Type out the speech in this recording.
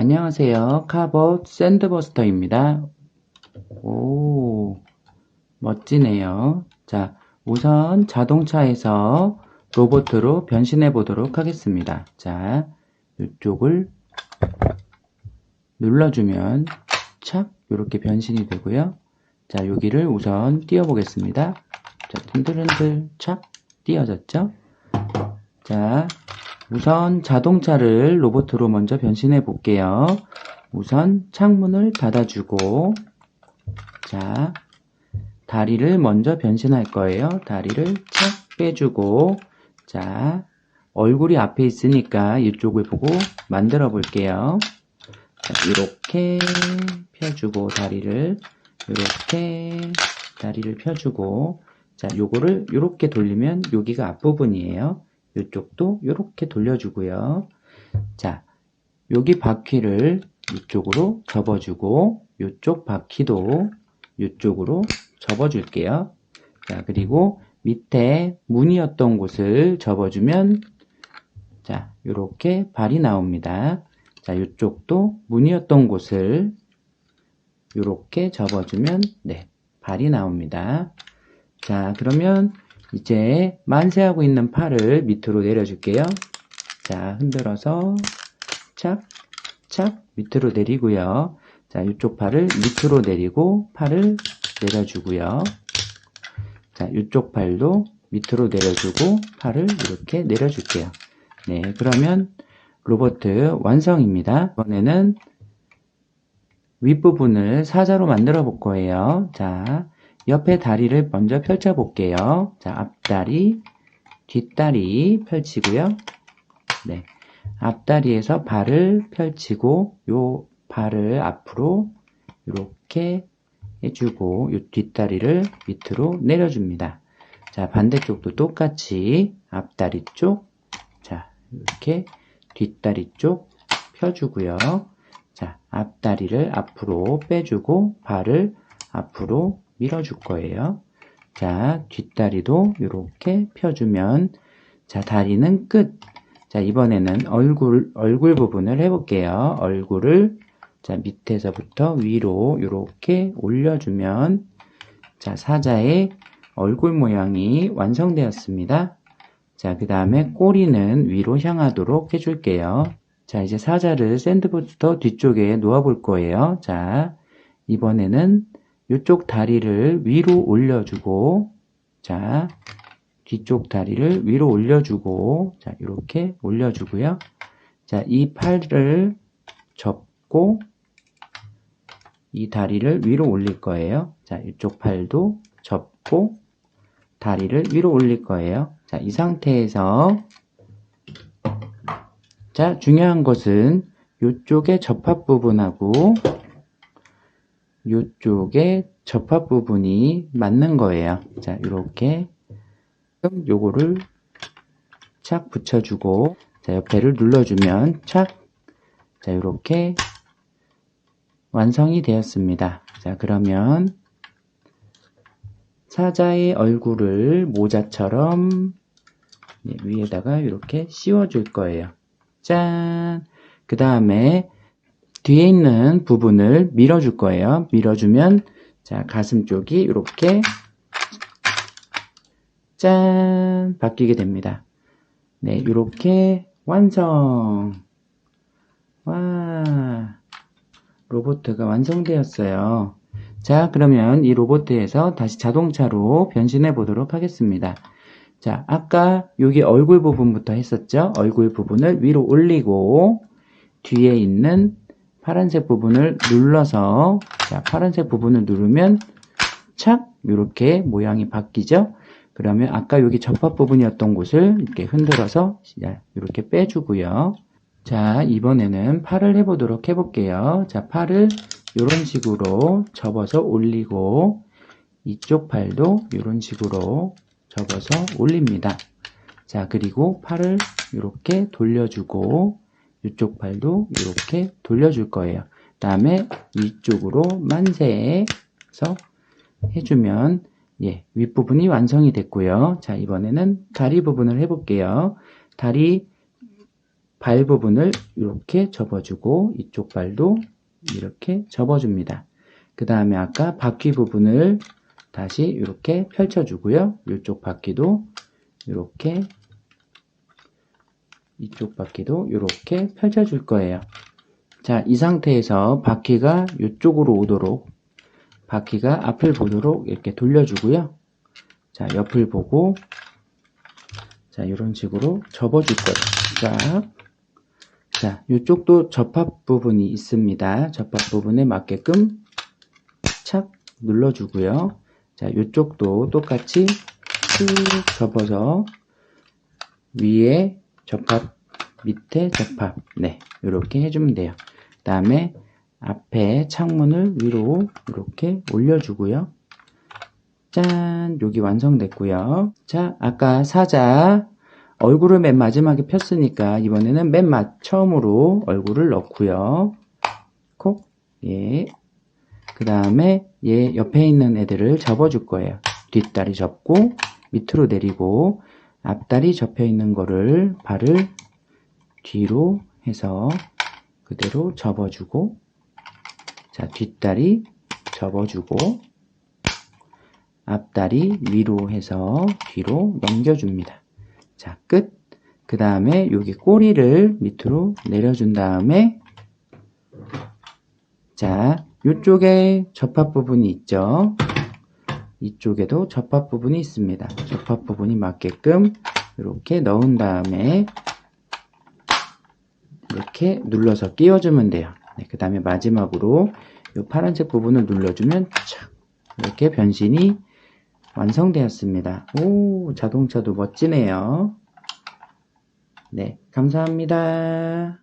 안녕하세요. 카봇 샌드버스터입니다. 오, 멋지네요. 자, 우선 자동차에서 로봇으로 변신해 보도록 하겠습니다. 자, 이쪽을 눌러주면 착 이렇게 변신이 되고요. 자, 여기를 우선 띄워 보겠습니다. 자, 흔들흔들 착 띄어졌죠? 자, 우선 자동차를 로봇으로 먼저 변신해 볼게요. 우선 창문을 닫아주고, 자, 다리를 먼저 변신할 거예요. 다리를 착 빼주고, 자, 얼굴이 앞에 있으니까 이쪽을 보고 만들어 볼게요. 자, 이렇게 펴주고, 이렇게 다리를 펴주고, 자, 요거를 이렇게 돌리면 여기가 앞부분이에요. 이쪽도 이렇게 돌려주고요. 자, 여기 바퀴를 이쪽으로 접어주고 이쪽 바퀴도 이쪽으로 접어줄게요. 자, 그리고 밑에 문이었던 곳을 접어주면 자, 이렇게 발이 나옵니다. 자, 이쪽도 문이었던 곳을 이렇게 접어주면 네, 발이 나옵니다. 자, 그러면 이제 만세하고 있는 팔을 밑으로 내려줄게요. 자, 흔들어서 착, 착 밑으로 내리고요. 자, 이쪽 팔을 밑으로 내리고 팔을 내려주고요. 자, 이쪽 팔도 밑으로 내려주고 팔을 이렇게 내려줄게요. 네, 그러면 로봇 완성입니다. 이번에는 윗부분을 사자로 만들어 볼 거예요. 자, 옆에 다리를 먼저 펼쳐 볼게요. 자, 앞다리, 뒷다리 펼치고요. 네, 앞다리에서 발을 펼치고 요 발을 앞으로 이렇게 해주고 요 뒷다리를 밑으로 내려줍니다. 자, 반대쪽도 똑같이 앞다리 쪽, 자, 이렇게 뒷다리 쪽 펴주고요. 자, 앞다리를 앞으로 빼주고 발을 앞으로 밀어줄 거예요. 자, 뒷다리도 이렇게 펴주면 자, 다리는 끝. 자, 이번에는 얼굴 부분을 해볼게요. 얼굴을 자, 밑에서부터 위로 이렇게 올려주면 자, 사자의 얼굴 모양이 완성되었습니다. 자, 그 다음에 꼬리는 위로 향하도록 해줄게요. 자, 이제 사자를 샌드부스터 뒤쪽에 놓아 볼 거예요. 자, 이번에는 이쪽 다리를 위로 올려주고, 자, 뒤쪽 다리를 위로 올려주고, 자, 이렇게 올려주고요. 자, 이 팔을 접고, 이 다리를 위로 올릴 거예요. 자, 이쪽 팔도 접고, 다리를 위로 올릴 거예요. 자, 이 상태에서, 자, 중요한 것은 이쪽의 접합 부분하고, 이쪽에 접합 부분이 맞는 거예요. 자, 이렇게 요거를 착 붙여주고 자, 옆에를 눌러주면 착 자, 이렇게 완성이 되었습니다. 자, 그러면 사자의 얼굴을 모자처럼 위에다가 이렇게 씌워줄 거예요. 짠! 그 다음에 뒤에 있는 부분을 밀어줄 거예요. 밀어주면 자, 가슴 쪽이 이렇게 짠! 바뀌게 됩니다. 네, 이렇게 완성! 와! 로봇가 완성되었어요. 자, 그러면 이 로봇에서 다시 자동차로 변신해 보도록 하겠습니다. 자, 아까 여기 얼굴 부분부터 했었죠? 얼굴 부분을 위로 올리고 뒤에 있는 파란색 부분을 눌러서 자, 파란색 부분을 누르면 착 이렇게 모양이 바뀌죠. 그러면 아까 여기 접합 부분이었던 곳을 이렇게 흔들어서 이렇게 빼주고요. 자, 이번에는 팔을 해볼게요. 자, 팔을 이런 식으로 접어서 올리고 이쪽 팔도 이런 식으로 접어서 올립니다. 자, 그리고 팔을 이렇게 돌려주고 이쪽 팔도 이렇게 돌려줄 거예요. 그 다음에 위쪽으로 만세해서 해주면 예, 윗부분이 완성이 됐고요. 자, 이번에는 다리 부분을 해볼게요. 다리 발 부분을 이렇게 접어주고 이쪽 발도 이렇게 접어줍니다. 그 다음에 아까 바퀴 부분을 다시 이렇게 펼쳐주고요. 이쪽 바퀴도 이렇게, 이쪽 바퀴도 이렇게 펼쳐줄 거예요. 자, 이 상태에서 바퀴가 이쪽으로 오도록, 바퀴가 앞을 보도록 이렇게 돌려주고요. 자, 옆을 보고, 자, 이런 식으로 접어줄 거예요. 자, 이쪽도 접합 부분이 있습니다. 접합 부분에 맞게끔 착 눌러주고요. 자, 이쪽도 똑같이 쭉 접어서 위에 접합, 밑에 접합, 네, 이렇게 해주면 돼요. 그 다음에 앞에 창문을 위로 이렇게 올려주고요. 짠, 여기 완성됐고요. 자, 아까 사자 얼굴을 맨 마지막에 폈으니까 이번에는 맨 처음으로 얼굴을 넣고요. 콕, 예. 그 다음에 얘 옆에 있는 애들을 접어줄 거예요. 뒷다리 접고 밑으로 내리고 앞다리 접혀 있는 거를 발을 뒤로 해서 그대로 접어주고, 자, 뒷다리 접어주고 앞다리 위로 해서 뒤로 넘겨줍니다. 자, 끝. 그 다음에 여기 꼬리를 밑으로 내려준 다음에, 자, 이쪽에 접합 부분이 있죠. 이쪽에도 접합 부분이 있습니다. 접합 부분이 맞게끔 이렇게 넣은 다음에 이렇게 눌러서 끼워주면 돼요. 네, 그 다음에 마지막으로 이 파란색 부분을 눌러주면 착, 이렇게 변신이 완성되었습니다. 오, 자동차도 멋지네요. 네, 감사합니다.